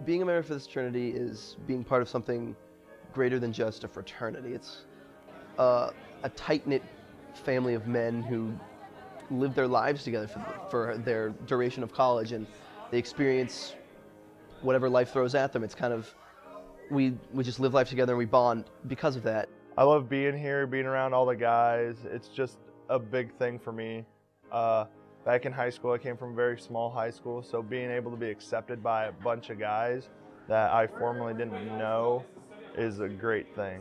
Being a member of this fraternity is being part of something greater than just a fraternity. It's a tight-knit family of men who live their lives together for their duration of college, and they experience whatever life throws at them. It's kind of, we just live life together and we bond because of that. I love being here, being around all the guys. It's just a big thing for me. Back in high school, I came from a very small high school, so being able to be accepted by a bunch of guys that I formerly didn't know is a great thing.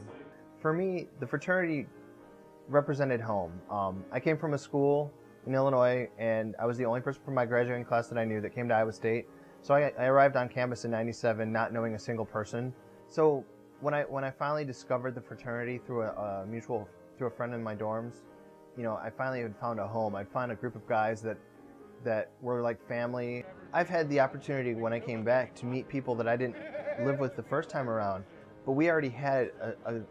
For me, the fraternity represented home. I came from a school in Illinois, and I was the only person from my graduating class that I knew that came to Iowa State. So I arrived on campus in '97 not knowing a single person. So when I finally discovered the fraternity through through a friend in my dorms, you know, I finally had found a home. I'd found a group of guys that were like family. I've had the opportunity when I came back to meet people that I didn't live with the first time around, but we already had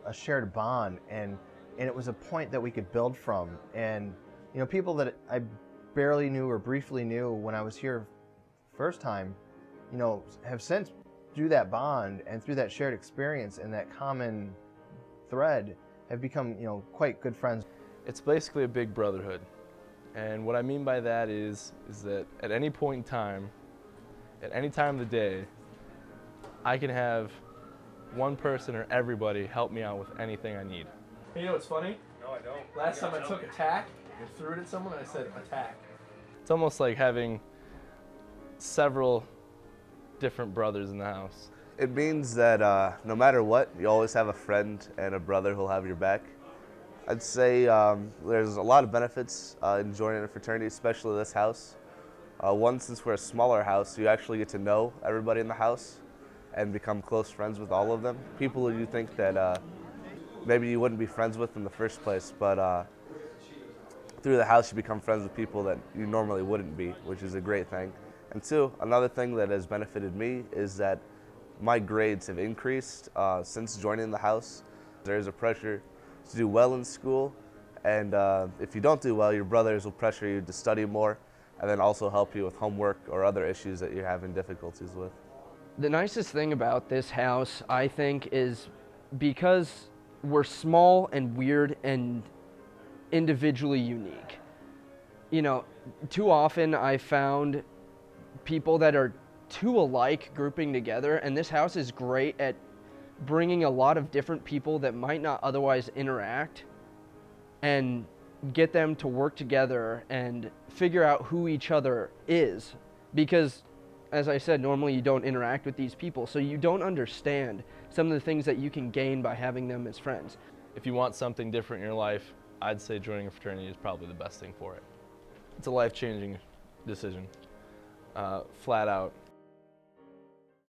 a shared bond, and it was a point that we could build from. And you know, people that I barely knew or briefly knew when I was here first time, you know, have since, through that bond and through that shared experience and that common thread, have become, you know, quite good friends. It's basically a big brotherhood. And what I mean by that is that at any point in time, at any time of the day, I can have one person or everybody help me out with anything I need. You know what's funny? No, I don't. Last time I took attack, I threw it at someone and I said attack. It's almost like having several different brothers in the house. It means that no matter what, you always have a friend and a brother who'll have your back. I'd say there's a lot of benefits in joining a fraternity, especially this house. One, since we're a smaller house, you actually get to know everybody in the house and become close friends with all of them. People who you think that maybe you wouldn't be friends with in the first place, but through the house you become friends with people that you normally wouldn't be, which is a great thing. And two, another thing that has benefited me is that my grades have increased since joining the house. There's a pressure to do well in school, and if you don't do well, your brothers will pressure you to study more and then also help you with homework or other issues that you're having difficulties with. The nicest thing about this house, I think, is because we're small and weird and individually unique. You know, too often I found people that are too alike grouping together, and this house is great at bringing a lot of different people that might not otherwise interact and get them to work together and figure out who each other is. Because, as I said, normally you don't interact with these people, so you don't understand some of the things that you can gain by having them as friends. If you want something different in your life, I'd say joining a fraternity is probably the best thing for it. It's a life-changing decision, flat out.